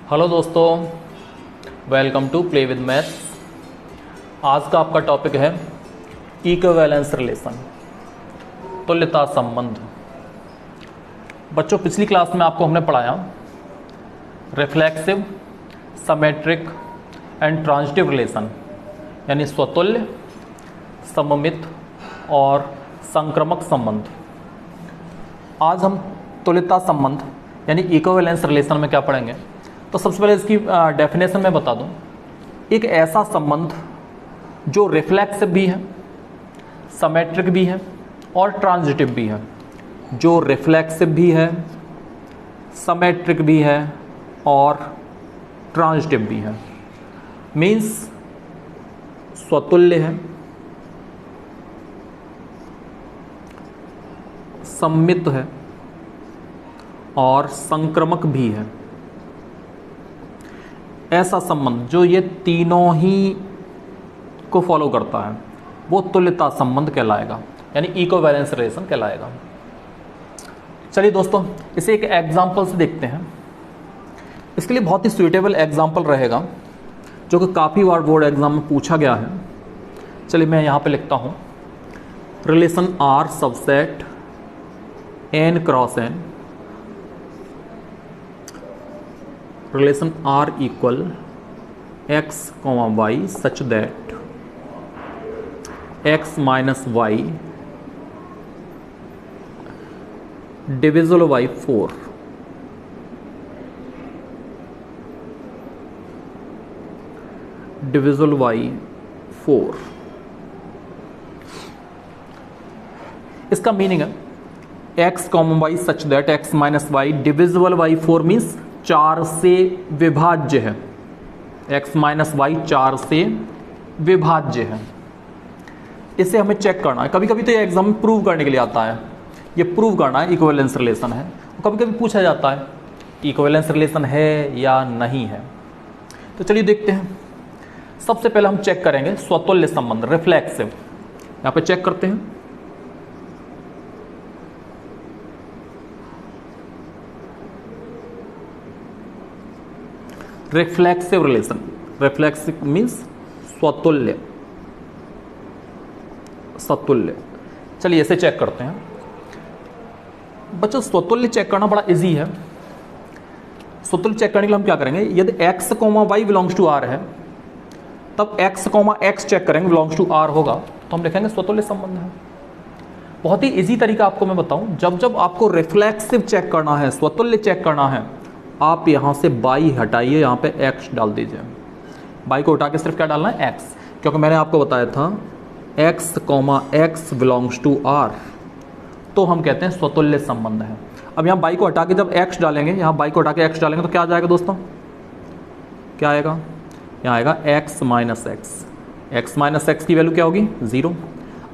Hello दोस्तों, welcome to play with maths. आज का आपका टॉपिक है इक्विवेलेंस रिलेशन, तुल्यता संबंध। बच्चों, पिछली क्लास में आपको हमने पढ़ाया reflexive, symmetric and transitive relation, यानी स्वतुल्य, सममित और संक्रामक संबंध। आज हम तुल्यता संबंध यानी इक्विवेलेंस रिलेशन में क्या पढ़ेंगे। तो सबसे पहले इसकी डेफिनेशन मैं बता दूं। एक ऐसा संबंध जो रिफ्लेक्सिव भी है, सिमेट्रिक भी है और ट्रांजिटिव भी है। जो रिफ्लेक्सिव भी है, सिमेट्रिक भी है और ट्रांजिटिव भी है, मीन्स स्वतुल्य है, सममित है और संक्रामक भी है। ऐसा संबंध जो ये तीनों ही को फॉलो करता है वो तुल्यता संबंध कहलाएगा, यानी इक्विवेलेंस रिलेशन कहलाएगा। चलिए दोस्तों, इसे एक एग्जांपल से देखते हैं। इसके लिए बहुत ही सुइटेबल एग्जांपल रहेगा जो कि काफ़ी बार बोर्ड एग्जाम में पूछा गया है। चलिए मैं यहाँ पे लिखता हूँ relation R subset n cross n, relation R equal x, y such that x minus y divisible by 4 divisible by 4। इसका मीनिंग है x, y such that x minus y divisible by 4 means 4 से विभाज्य है। x minus y 4 से विभाज्य है। इसे हमें चेक करना है। कभी कभी तो ये एग्जाम में प्रूव करने के लिए आता है, ये प्रूव करना है इक्विवेलेंस रिलेशन है। कभी कभी पूछा जाता है इक्विवेलेंस रिलेशन है या नहीं है। तो चलिए देखते हैं। सबसे पहले हम चेक करेंगे स्वतुल्य संबंध, रिफ्लेक्सिव। यहाँ पे चेक करते हैं। रिफ्लेक्सिव रिलेशन, रिफ्लेक्सिव मीन्स स्वतुल्य, सतुल्य। चलिए इसे चेक करते हैं। बच्चों, स्वतुल्य चेक करना बड़ा इजी है। स्वतुल्य चेक करने के लिए हम क्या करेंगे, यदि x, y belongs to r है तब x, x चेक करेंगे, बिलोंग्स टू r होगा तो हम लिखेंगे स्वतुल्य संबंध है। बहुत ही इजी तरीका आपको मैं बताऊं। जब जब आपको रिफ्लेक्सिव चेक करना है, स्वतुल्य चेक करना है, आप यहाँ से बाई हटाइए, यहाँ पे x डाल दीजिए। बाई को हटा के सिर्फ क्या डालना है, x, क्योंकि मैंने आपको बताया था x, x belongs to r, तो हम कहते हैं स्वतुल्य संबंध है। अब यहाँ बाई को हटा के जब x डालेंगे, यहाँ बाई को हटा के x डालेंगे तो क्या आ जाएगा दोस्तों, क्या आएगा, यहाँ आएगा x minus x minus x की वैल्यू क्या होगी, 0।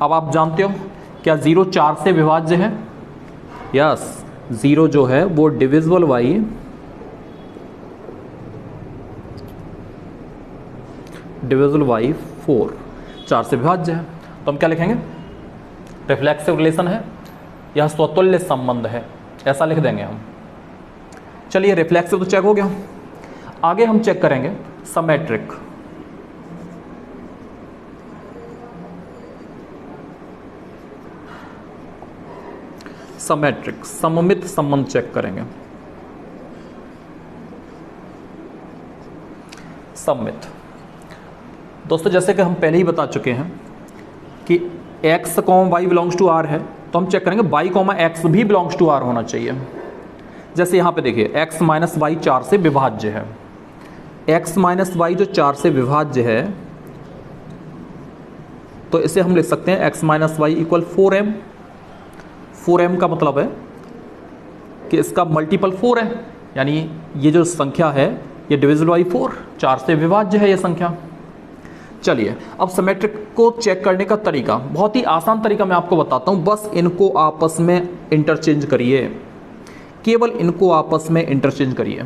अब आप जानते हो क्या 0 4 से विभाज्य है। यस, 0 जो है वो डिविजिबल बाई 4, 4 से विभाज्य है। तो हम क्या लिखेंगे, रिफ्लेक्सिव रिलेशन है, यह स्वतुल्य संबंध है, ऐसा लिख देंगे हम। चलिए रिफ्लेक्सिव तो चेक हो गया। आगे हम चेक करेंगे सिमेट्रिक। सिमेट्रिक, सममित संबंध चेक करेंगे। सममित दोस्तों, जैसे कि हम पहले ही बता चुके हैं कि x, y belongs to r है तो हम चेक करेंगे y, x भी बिलोंग्स टू r होना चाहिए। जैसे यहाँ पे देखिए x माइनस वाई 4 से विभाज्य है। x माइनस वाई जो 4 से विभाज्य है तो इसे हम लिख सकते हैं x minus Y equal 4m। 4m का मतलब है कि इसका मल्टीपल 4 है, यानी ये जो संख्या है ये डिविजिबल बाई 4, 4 से विभाज्य है ये संख्या। चलिए अब सिमेट्रिक को चेक करने का तरीका, बहुत ही आसान तरीका मैं आपको बताता हूं। बस इनको आपस में इंटरचेंज करिए, केवल इनको आपस में इंटरचेंज करिए।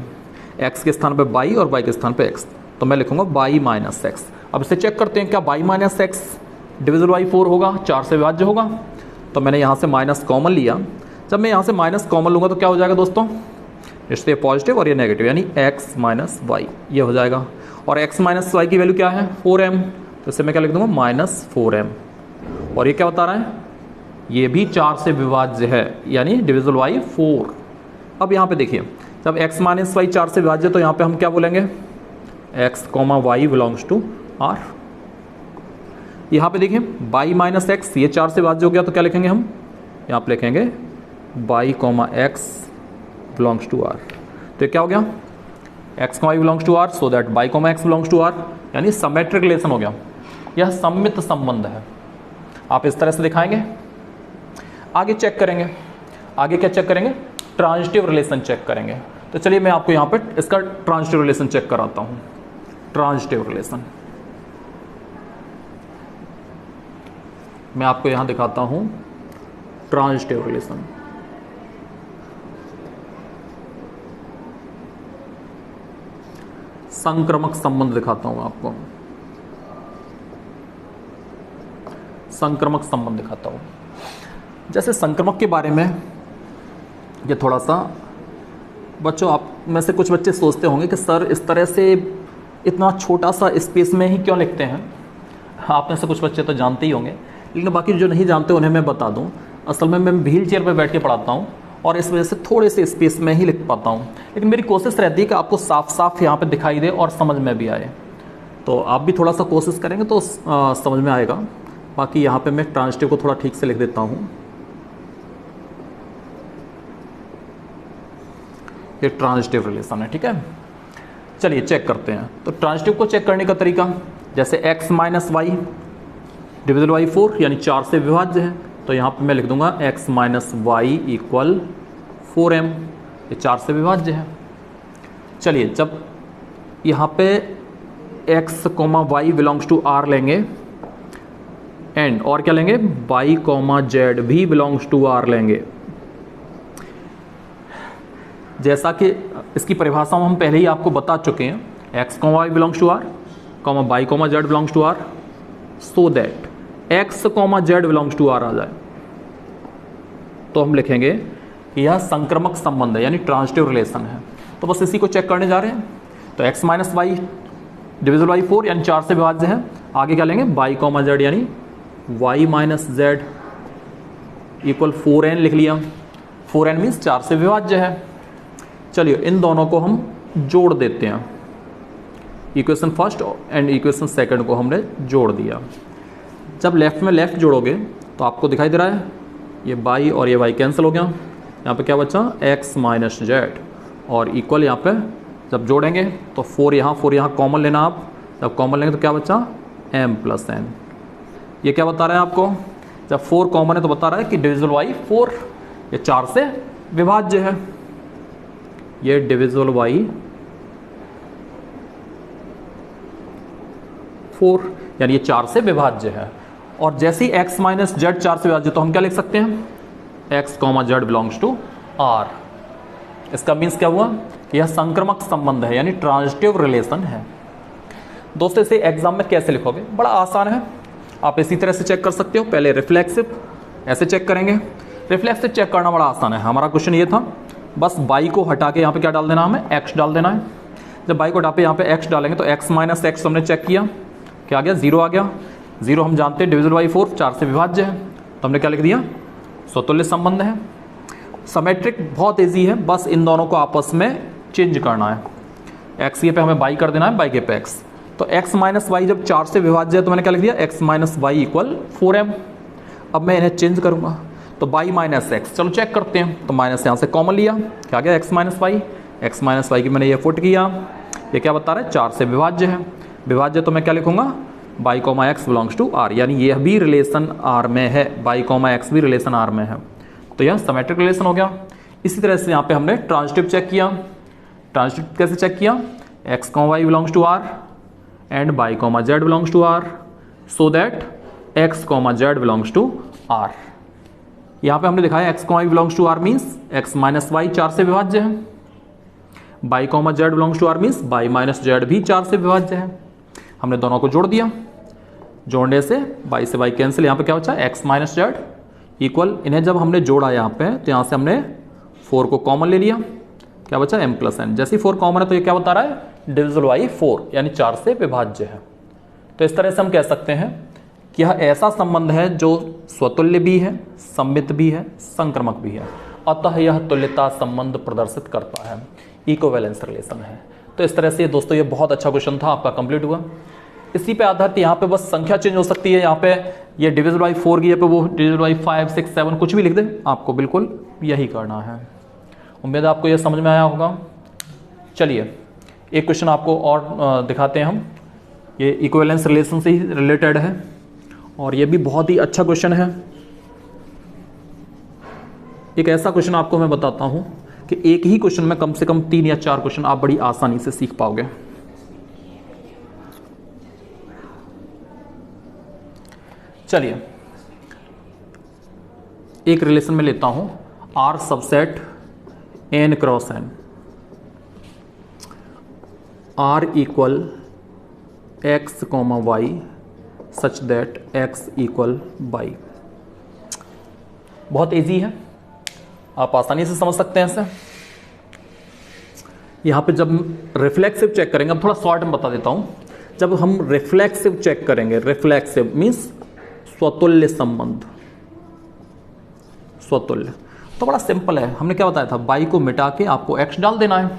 x के स्थान पे y और y के स्थान पे x, तो मैं लिखूंगा y माइनस एक्स। अब इसे चेक करते हैं, क्या y minus x divisible by 4 होगा, 4 से विभाज्य होगा। तो मैंने यहाँ से माइनस कॉमन लिया। जब मैं यहाँ से माइनस कॉमन लूँगा तो क्या हो जाएगा दोस्तों, इससे पॉजिटिव और ये नेगेटिव, यानी x माइनस वाई ये हो जाएगा। और x माइनस वाई की वैल्यू क्या है 4m, तो इससे मैं क्या लिख दूंगा -4m। और ये क्या बता रहा है, ये भी 4 से विभाज्य है, यानी डिविजिबल बाई 4। अब यहाँ पे देखिए, जब x माइनस वाई 4 से विभाज्य तो यहाँ पे हम क्या बोलेंगे, x comma y belongs to r। यहाँ पे देखिए y माइनस एक्स ये 4 से विभाज्य हो गया, तो क्या लिखेंगे हम, यहाँ पे लिखेंगे y comma x belongs to r। तो ये क्या हो गया, x comma y belongs to r, so that y comma x belongs to r, यानी सिमेट्रिक रिलेशन हो गया। यह सममित संबंध है। आप इस तरह से दिखाएंगे। आगे चेक करेंगे, आगे क्या चेक करेंगे, ट्रांजिटिव रिलेशन चेक करेंगे। तो चलिए मैं आपको यहाँ पे इसका ट्रांजिटिव रिलेशन चेक कराता हूँ। ट्रांजिटिव रिलेशन मैं आपको यहाँ दिखाता हूँ। ट्रांजिटिव रिलेशन, संक्रमक संबंध दिखाता हूँ आपको, संक्रमक संबंध दिखाता हूँ। जैसे संक्रमक के बारे में ये थोड़ा सा बच्चों, आप में से कुछ बच्चे सोचते होंगे कि सर इस तरह से इतना छोटा सा स्पेस में ही क्यों लिखते हैं। आप में से कुछ बच्चे तो जानते ही होंगे, लेकिन बाकी जो नहीं जानते उन्हें मैं बता दूं। असल में मैं व्हील चेयर पर बैठ के पढ़ाता हूं और इस वजह से थोड़े से स्पेस में ही लिख पाता हूं, लेकिन मेरी कोशिश रहती है कि आपको साफ साफ यहाँ पे दिखाई दे और समझ में भी आए। तो आप भी थोड़ा सा कोशिश करेंगे तो समझ में आएगा। बाकी यहाँ पे मैं ट्रांजिटिव को थोड़ा ठीक से लिख देता हूँ। ये ट्रांजिटिव रिलेशन है, ठीक है। चलिए चेक करते हैं। तो ट्रांजिटिव को चेक करने का तरीका, जैसे x minus y divisible by 4 यानी 4 से विभाज्य है, तो यहाँ पे मैं लिख दूंगा x minus Y equal 4m, ये 4 से विभाज्य है। चलिए जब यहाँ पे x comma y belongs to r लेंगे एंड और क्या लेंगे, y कॉमा जेड भी बिलोंग्स टू r लेंगे। जैसा कि इसकी परिभाषा हम पहले ही आपको बता चुके हैं, x comma y belongs to r comma y comma z belongs to r, so that x comma z belongs to r आ जाए, तो हम लिखेंगे कि यह संक्रमक संबंध है, यानी ट्रांजिटिव रिलेशन है। तो बस इसी को चेक करने जा रहे हैं। तो x minus y divisible by 4 यानी 4 से विभाज्य है। आगे क्या लेंगे, y कॉमा जेड यानी y minus Z equal 4n लिख लिया। 4n मीन्स 4 से विभाज्य है। चलिए इन दोनों को हम जोड़ देते हैं। Equation first and equation second को हमने जोड़ दिया। जब लेफ्ट में लेफ्ट जोड़ोगे तो आपको दिखाई दे रहा है ये y और ये y कैंसिल हो गया। यहाँ पे क्या बचा, x माइनस जेड, और इक्वल यहाँ पे जब जोड़ेंगे तो 4 यहाँ कॉमन लेना। आप जब कॉमन लेंगे तो क्या बचा, m प्लस n। ये क्या बता रहा है आपको, जब 4 कॉमन है तो बता रहा है कि डिविजिबल बाई 4, ये 4 से विभाज्य है। ये डिविजिबल बाई 4 यानी ये 4 से विभाज्य है। और जैसे ही x माइनस जेड 4 से विभाज्य, तो हम क्या लिख सकते हैं, x comma z belongs to r। इसका मीन्स क्या हुआ, यह संक्रमक संबंध है, यानी ट्रांजिटिव रिलेशन है। दोस्तों इसे एग्जाम में कैसे लिखोगे, बड़ा आसान है। आप इसी तरह से चेक कर सकते हो। पहले रिफ्लेक्सिव ऐसे चेक करेंगे। रिफ्लेक्सिव चेक करना बड़ा आसान है। हमारा क्वेश्चन ये था, बस y को हटा के यहाँ पे क्या डाल देना, हमें x डाल देना है। जब y को हटा पे यहाँ पे x डालेंगे तो x माइनस एक्स हमने चेक किया, क्या आ गया, 0 आ गया। 0 हम जानते हैं डिविजिबल बाई 4, 4 से विभाज्य है, तो हमने क्या लिख दिया, स्वतुल्य संबंध है। सिमेट्रिक बहुत ईजी है, बस इन दोनों को आपस में चेंज करना है। x ये पे हमें y कर देना है, y के पे x। तो x माइनस वाई जब 4 से विभाज्य है तो मैंने क्या लिख दिया, x minus Y equal 4m। अब मैं इन्हें चेंज करूंगा तो y माइनस एक्स, चलो चेक करते हैं। तो माइनस यहाँ से कॉमन लिया, क्या गया, x minus y. X minus y की मैंने ये फुट किया, ये क्या बता रहा है, 4 से विभाज्य है। विभाज्य तो मैं क्या लिखूंगा, y comma x belongs to r, यानी यह भी रिलेशन r में है, y कॉमा एक्स भी रिलेशन r में है। तो यह सिमेट्रिक रिलेशन हो गया। इसी तरह से यहाँ पे हमने ट्रांजिटिव चेक किया। ट्रांजिटिव कैसे चेक किया, x comma y belongs to r and y comma z belongs to r, so that x comma z belongs to r। यहाँ पे हमने दिखाया x comma y belongs to r means x minus y 4 से विभाज्य है। y comma z belongs to r means y minus z भी 4 से विभाज्य है। हमने दोनों को जोड़ दिया, जोड़ने से y से y कैंसिल, यहाँ पे क्या बचा, x माइनस जेड इक्वल, इन्हें जब हमने जोड़ा यहाँ पे तो यहाँ से हमने 4 को कॉमन ले लिया, क्या बचा m प्लस n। जैसे 4 कॉमन है तो ये क्या बता रहा है, डिविजिबल बाई 4 यानी 4 से विभाज्य है। तो इस तरह से हम कह सकते हैं कि यह ऐसा संबंध है जो स्वतुल्य भी है, सममित भी है, संक्रमक भी है, अतः यह तुल्यता संबंध प्रदर्शित करता है, इक्विवेलेंस रिलेशन है। तो इस तरह से दोस्तों ये बहुत अच्छा क्वेश्चन था, आपका कंप्लीट हुआ। इसी पे आधारित यहाँ पे बस संख्या चेंज हो सकती है, यहाँ पे ये डिविजिबल बाई 4 की, पे वो डिविजिबल बाई 5, 6, 7 कुछ भी लिख दे, आपको बिल्कुल यही करना है। उम्मीद है आपको ये समझ में आया होगा। चलिए एक क्वेश्चन आपको और दिखाते हैं हम, ये इक्विवेलेंस रिलेशन से ही रिलेटेड है और ये भी बहुत ही अच्छा क्वेश्चन है। एक ऐसा क्वेश्चन आपको मैं बताता हूं कि एक ही क्वेश्चन में कम से कम 3 या 4 क्वेश्चन आप बड़ी आसानी से सीख पाओगे। चलिए एक रिलेशन में लेता हूं, R subset n cross n, R equal x, y such that x equal y। बहुत इजी है, आप आसानी से समझ सकते हैं इसे। यहां पे जब रिफ्लेक्सिव चेक करेंगे, अब थोड़ा शॉर्ट में बता देता हूं, जब हम रिफ्लेक्सिव चेक करेंगे, रिफ्लेक्सिव मींस स्वतुल्य संबंध, स्वतुल्य, तो बड़ा सिंपल है। हमने क्या बताया था, बाई को मिटा के आपको x डाल देना है।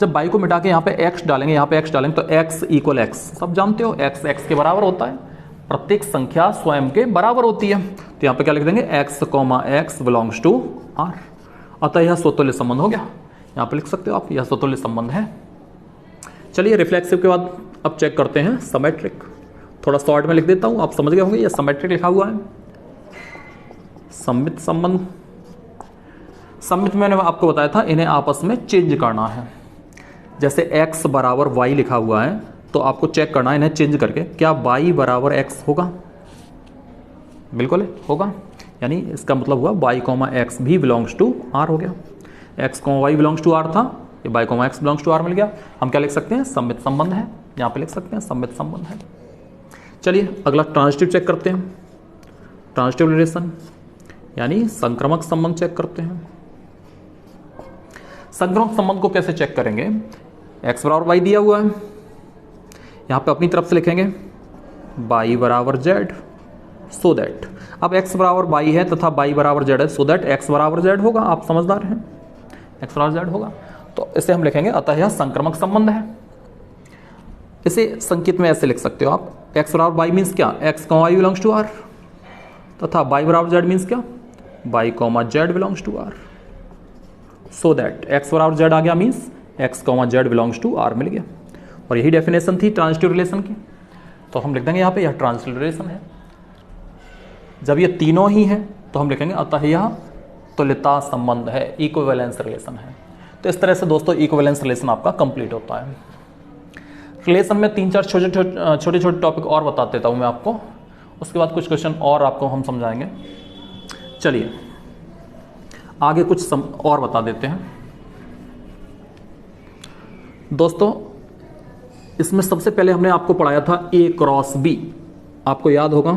जब बाई को मिटा के यहाँ पे x डालेंगे, यहाँ पे x डालेंगे तो x इक्वल x, सब जानते हो x x के बराबर होता है, प्रत्येक संख्या स्वयं के बराबर होती है। तो यहाँ पे क्या लिख देंगे, x, x belongs to r, अतः यह स्वतुल्य संबंध हो गया। यहाँ पे लिख सकते हो आप, यह स्वतुल्य संबंध है। चलिए रिफ्लेक्सिव के बाद अब चेक करते हैं सिमेट्रिक। थोड़ा शॉर्ट में लिख देता हूँ, आप समझ गए होंगे, यह सिमेट्रिक लिखा हुआ है। सममित संबंध, सममित मैंने आपको बताया था इन्हें आपस में चेंज करना है। जैसे x बराबर y लिखा हुआ है तो आपको चेक करना है इन्हें चेंज करके, क्या y बराबर x होगा, बिल्कुल होगा, यानी इसका मतलब हुआ y, x भी बिलोंग्स टू r हो गया। x, y belongs to r था, ये y, x belongs to r मिल गया। हम क्या लिख सकते हैं, सममित संबंध है, यहाँ पे लिख सकते हैं सममित संबंध है। चलिए अगला ट्रांजिटिव चेक करते हैं, ट्रांजिटिव रिलेशन यानी संक्रमक संबंध चेक करते हैं। संक्रमक संबंध को कैसे चेक करेंगे, x बराबर y दिया हुआ है, यहाँ पे अपनी तरफ से लिखेंगे y बराबर z, सो दैट, अब x बराबर y है तथा y बराबर z है, सो दैट x बराबर z होगा। आप समझदार हैं, x बराबर z होगा, तो इसे हम लिखेंगे अतः यह संक्रमक संबंध है। इसे संकेत में ऐसे लिख सकते हो आप, x बराबर y मीन्स क्या, x, y belongs to r, तथा y बराबर z मीन्स क्या, y, z belongs to r, so that x बराबर z आ गया means x, z belongs to r मिल गया। और यही डेफिनेशन थी ट्रांजिटिव रिलेशन की, तो हम लिख देंगे यहाँ पे यह ट्रांजिटिव रिलेशन है। जब ये तीनों ही हैं तो हम लिखेंगे अतः यह तुल्यता संबंध है, इक्विवेलेंस रिलेशन है। तो इस तरह से दोस्तों इक्विवेलेंस रिलेशन आपका कंप्लीट होता है। रिलेशन में 3-4 छोटे छोटे टॉपिक और बता देता हूँ मैं आपको, उसके बाद कुछ क्वेश्चन और आपको हम समझाएंगे। चलिए आगे कुछ और बता देते हैं दोस्तों। इसमें सबसे पहले हमने आपको पढ़ाया था A क्रॉस B, आपको याद होगा।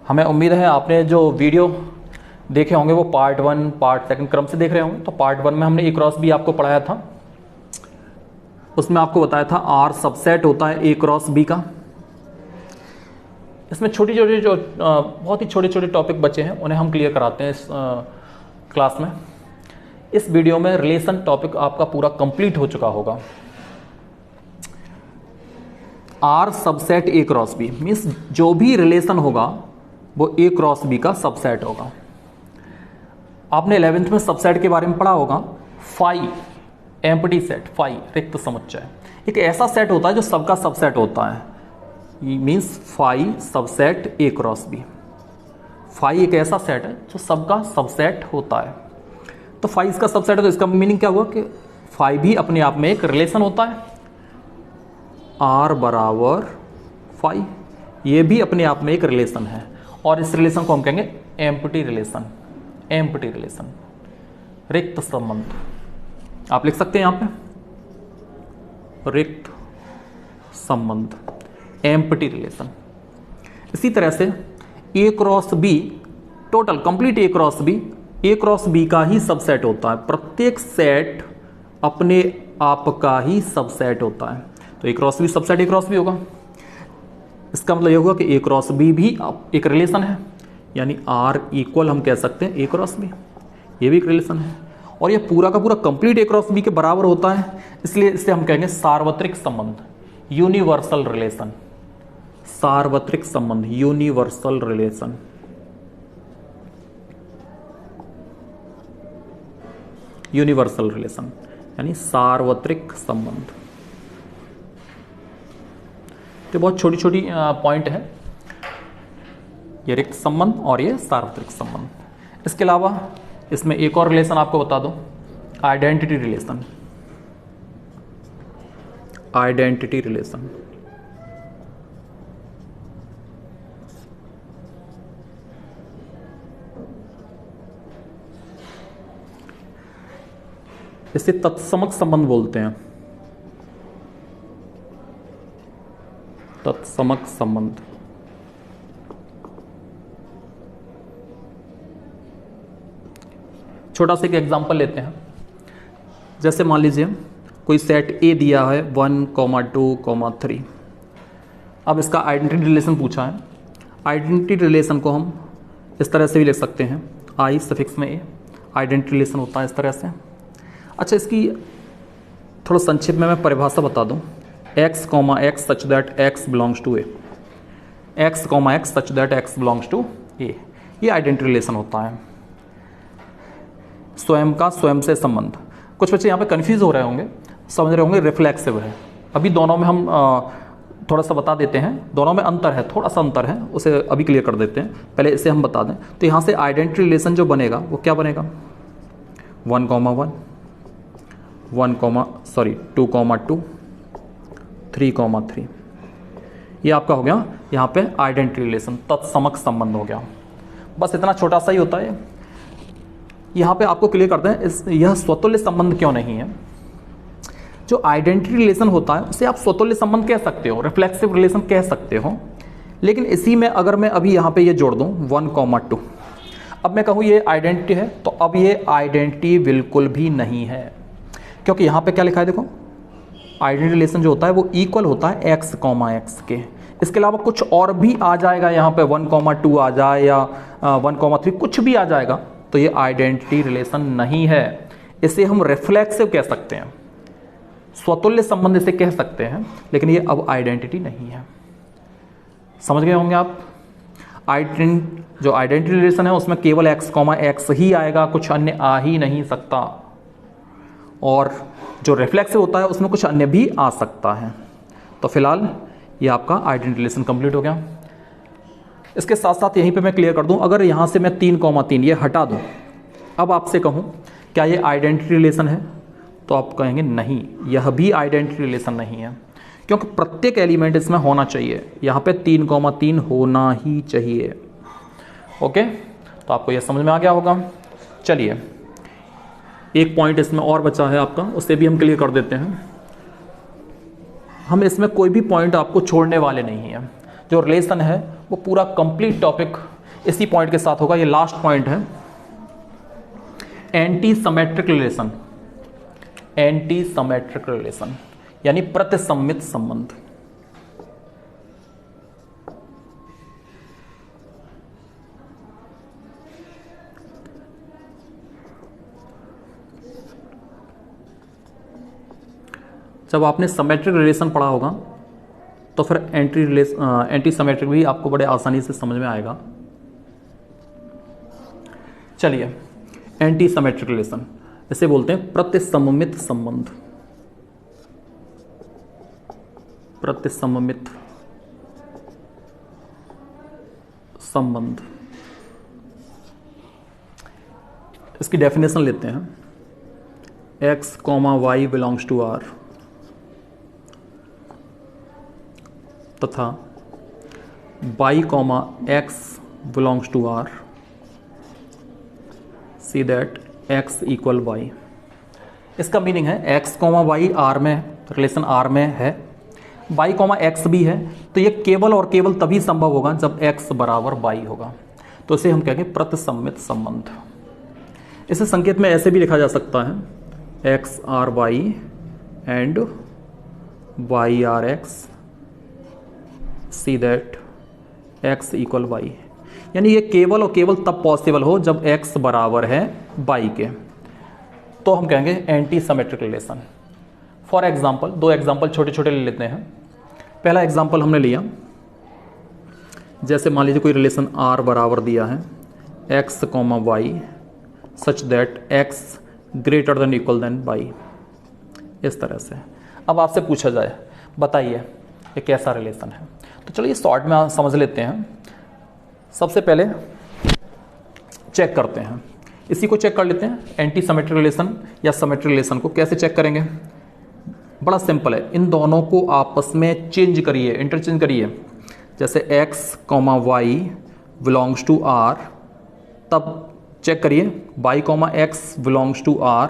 हमें उम्मीद है आपने जो वीडियो देखे होंगे वो पार्ट 1, पार्ट 2 क्रम से देख रहे होंगे। तो पार्ट 1 में हमने A क्रॉस B आपको पढ़ाया था, उसमें आपको बताया था R सबसेट होता है A क्रॉस B का। इसमें छोटी छोटी जो बहुत ही छोटे छोटे टॉपिक बचे हैं उन्हें हम क्लियर कराते हैं इस क्लास में। इस वीडियो में रिलेशन टॉपिक आपका पूरा कंप्लीट हो चुका होगा। R subset A cross B means जो भी रिलेशन होगा वो A क्रॉस B का सबसेट होगा। आपने 11th में सबसेट के बारे में पढ़ा होगा, फाई एम्प्टी सेट, फाई रिक्त समुच्चय, एक ऐसा सेट होता है जो सबका सबसेट होता है, means phi subset A cross B। Phi एक ऐसा सेट है जो सबका सबसेट होता है। तो फाई इसका सबसेट है, तो इसका मीनिंग क्या हुआ कि फाई भी अपने आप में एक रिलेशन होता है। R बराबर फाई, ये भी अपने आप में एक रिलेशन है, और इस रिलेशन को हम कहेंगे एम्प्टी रिलेशन, एम्प्टी रिलेशन, रिक्त संबंध। आप लिख सकते हैं यहां पे रिक्त संबंध, एम्प्टी रिलेशन। इसी तरह से A cross B, total complete A cross B A cross B का ही सबसेट होता है, प्रत्येक सेट अपने आप का ही सबसेट होता है। तो A cross B subset A cross B होगा। इसका मतलब यह होगा कि ए क्रॉस बी भी एक रिलेशन है, यानी आर इक्वल हम कह सकते हैं ए क्रॉस बी, ये भी एक रिलेशन है। और ये पूरा का पूरा कंप्लीट ए क्रॉस बी के बराबर होता है, इसलिए इसे हम कहेंगे सार्वत्रिक संबंध, यूनिवर्सल रिलेशन। सार्वत्रिक संबंध, यूनिवर्सल रिलेशन। यूनिवर्सल रिलेशन यानी सार्वत्रिक संबंध। तो बहुत छोटी छोटी पॉइंट है, ये रिक्त संबंध और ये सार्वत्रिक संबंध। इसके अलावा इसमें एक और रिलेशन आपको बता दूं, आइडेंटिटी रिलेशन। आइडेंटिटी रिलेशन इसे तत्समक संबंध बोलते हैं, तत्समक संबंध। छोटा सा एक एग्जांपल लेते हैं। जैसे मान लीजिए कोई सेट ए दिया है 1, 2, 3। अब इसका आइडेंटिटी रिलेशन पूछा है। आइडेंटिटी रिलेशन को हम इस तरह से भी लिख सकते हैं, आई सफिक्स में ए, आइडेंटिटी रिलेशन होता है इस तरह से। अच्छा, इसकी थोड़ा संक्षेप में मैं परिभाषा बता दूं, x, x such that x belongs to A, x, x such that x belongs to A, ये आइडेंटिटी रिलेशन होता है। स्वयं का स्वयं से संबंध। कुछ बच्चे यहाँ पे कंफ्यूज हो रहे होंगे, समझ रहे होंगे रिफ्लेक्सिव है। अभी दोनों में हम थोड़ा सा बता देते हैं, दोनों में अंतर है, थोड़ा सा अंतर है, उसे अभी क्लियर कर देते हैं। पहले इसे हम बता दें तो यहाँ से आइडेंटिटी रिलेशन जो बनेगा वो क्या बनेगा, 1, 2, 2, 3, 3। ये आपका हो गया यहाँ पे आइडेंटिटी रिलेशन, तत्समक संबंध हो गया। बस इतना छोटा सा ही होता है। यहाँ पे आपको क्लियर करते हैं यह स्वतुल्य संबंध क्यों नहीं है। जो आइडेंटिटी रिलेशन होता है उसे आप स्वतुल्य संबंध कह सकते हो, रिफ्लेक्सिव रिलेशन कह सकते हो, लेकिन इसी में अगर मैं अभी यहाँ पे ये जोड़ दूँ 1, 2, अब मैं कहूँ ये आइडेंटिटी है, तो अब ये आइडेंटिटी बिल्कुल भी नहीं है, क्योंकि यहाँ पे क्या लिखा है देखो, आइडेंटिटी रिलेशन जो होता है वो इक्वल होता है x, x के। इसके अलावा कुछ और भी आ जाएगा यहाँ पे, 1, 2 आ जाए या 1, 3 कुछ भी आ जाएगा, तो ये आइडेंटिटी रिलेशन नहीं है। इसे हम रिफ्लेक्सिव कह सकते हैं, स्वतुल्य संबंध इसे कह सकते हैं, लेकिन ये अब आइडेंटिटी नहीं है। समझ गए होंगे आप। जो आइडेंटिटी रिलेशन है उसमें केवल x, x ही आएगा, कुछ अन्य आ ही नहीं सकता। और जो रिफ्लेक्सिव होता है उसमें कुछ अन्य भी आ सकता है। तो फिलहाल ये आपका आइडेंटिटी रिलेशन कंप्लीट हो गया। इसके साथ साथ यहीं पे मैं क्लियर कर दूं, अगर यहाँ से मैं 3, 3 ये हटा दूं, अब आपसे कहूँ क्या ये आइडेंटिटी रिलेशन है, तो आप कहेंगे नहीं, यह भी आइडेंटिटी रिलेशन नहीं है, क्योंकि प्रत्येक एलिमेंट इसमें होना चाहिए। यहाँ पे 3, 3 होना ही चाहिए। ओके, तो आपको यह समझ में आ गया होगा। चलिए, एक पॉइंट इसमें और बचा है आपका, उसे भी हम क्लियर कर देते हैं। हम इसमें कोई भी पॉइंट आपको छोड़ने वाले नहीं है। जो रिलेशन है वो पूरा कंप्लीट टॉपिक इसी पॉइंट के साथ होगा। ये लास्ट पॉइंट है, anti symmetric relation. Anti symmetric relation यानी प्रतिसम्मित संबंध। जब आपने सिमेट्रिक रिलेशन पढ़ा होगा तो फिर एंटी सिमेट्रिक भी आपको बड़े आसानी से समझ में आएगा। चलिए, एंटी सिमेट्रिक रिलेशन इसे बोलते हैं प्रतिसम्मित संबंध। प्रतिसम्मित संबंध, इसकी डेफिनेशन लेते हैं, x, y belongs to R तथा y, x belongs to R, see that x equal y। इसका मीनिंग है x, y R में, रिलेशन R में है, y, x भी है, तो ये केवल और केवल तभी संभव होगा जब x बराबर y होगा। तो इसे हम कहेंगे प्रतिसम्मित संबंध। इसे संकेत में ऐसे भी लिखा जा सकता है x R y and y R x, see that x equal y. यानी ये केवल और केवल तब पॉसिबल हो जब एक्स बराबर है वाई के, तो हम कहेंगे anti symmetric relation. For example, दो एग्जाम्पल छोटे छोटे ले लेते हैं। पहला एग्जाम्पल हमने लिया, जैसे मान लीजिए कोई रिलेशन आर बराबर दिया है x comma y such that x greater than equal than y, इस तरह से। अब आपसे पूछा जाए बताइए ये कैसा रिलेशन है, तो चलिए शॉर्ट में समझ लेते हैं। सबसे पहले चेक करते हैं, इसी को चेक कर लेते हैं, एंटी सिमेट्रिक रिलेशन या सिमेट्रिक रिलेशन को कैसे चेक करेंगे। बड़ा सिंपल है, इन दोनों को आपस में चेंज करिए, इंटरचेंज करिए। जैसे x comma y belongs to r, तब चेक करिए y comma x belongs to r,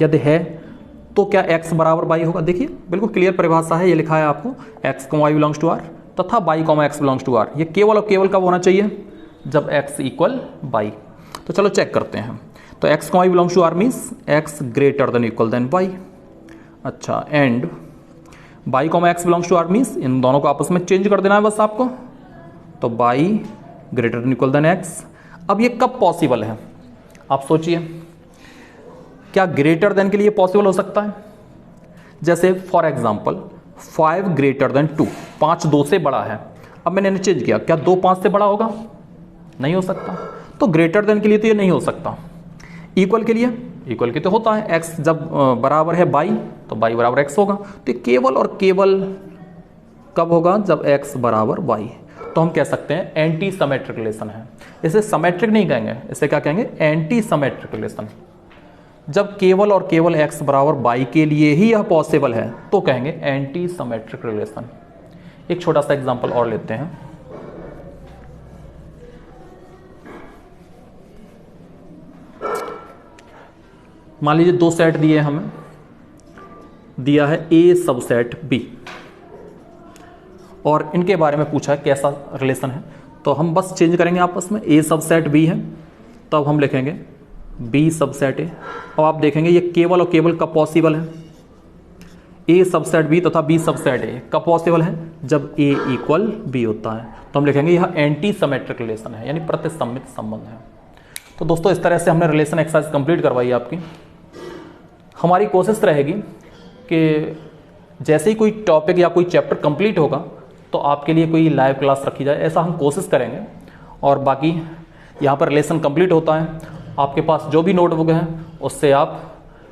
यदि है तो क्या x बराबर y होगा। देखिए बिल्कुल क्लियर परिभाषा है, ये लिखा है आपको x comma y belongs to r तथा y comma x belongs to r। ये केवल और केवल कब होना चाहिए, जब x इक्वल y। तो चलो चेक करते हैं। तो x comma y belongs to r means x greater than equal than y। अच्छा, and y comma x belongs to r means इन दोनों को आपस में चेंज कर देना है बस आपको, तो y greater than equal than x। अब ये कब पॉसिबल है, आप सोचिए, क्या ग्रेटर देन के लिए पॉसिबल हो सकता है। जैसे फॉर एग्जांपल 5 ग्रेटर देन 2, 5 2 से बड़ा है। अब मैंने चेंज किया, क्या 2 5 से बड़ा होगा, नहीं हो सकता। तो ग्रेटर देन के लिए तो ये नहीं हो सकता। इक्वल के लिए, इक्वल के तो होता है, x जब बराबर है y तो y बराबर x होगा। तो ये केवल और केवल कब होगा, जब x बराबर y। तो हम कह सकते हैं एंटी सिमेट्रिक रिलेशन है। इसे सिमेट्रिक नहीं कहेंगे, इसे क्या कहेंगे, एंटी सिमेट्रिक रिलेशन। जब केवल और केवल x बराबर y के लिए ही यह पॉसिबल है तो कहेंगे एंटी सिमेट्रिक रिलेशन। एक छोटा सा एग्जांपल और लेते हैं। मान लीजिए दो सेट दिए हमें, दिया है A सबसेट B, और इनके बारे में पूछा है कैसा रिलेशन है। तो हम बस चेंज करेंगे आपस में, A सबसेट B है तब हम लिखेंगे B सबसेट A। अब आप देखेंगे ये केवल और केवल कब पॉसिबल है, A सबसेट B तथा B सबसेट A कब पॉसिबल है, जब A इक्वल B होता है। तो हम लिखेंगे यह एंटी सिमेट्रिक रिलेशन है, यानी प्रतिसम्मित संबंध है। तो दोस्तों इस तरह से हमने रिलेशन एक्सरसाइज कंप्लीट करवाई आपकी। हमारी कोशिश रहेगी कि जैसे ही कोई टॉपिक या कोई चैप्टर कंप्लीट होगा तो आपके लिए कोई लाइव क्लास रखी जाए, ऐसा हम कोशिश करेंगे। और बाकी यहाँ पर रिलेशन कंप्लीट होता है, आपके पास जो भी नोटबुक है उससे आप,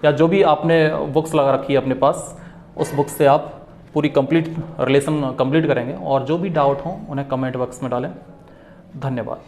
या जो भी आपने बुक्स लगा रखी है अपने पास, उस बुक से आप पूरी कंप्लीट रिलेशन कंप्लीट करेंगे। और जो भी डाउट हो उन्हें कमेंट बॉक्स में डालें। धन्यवाद।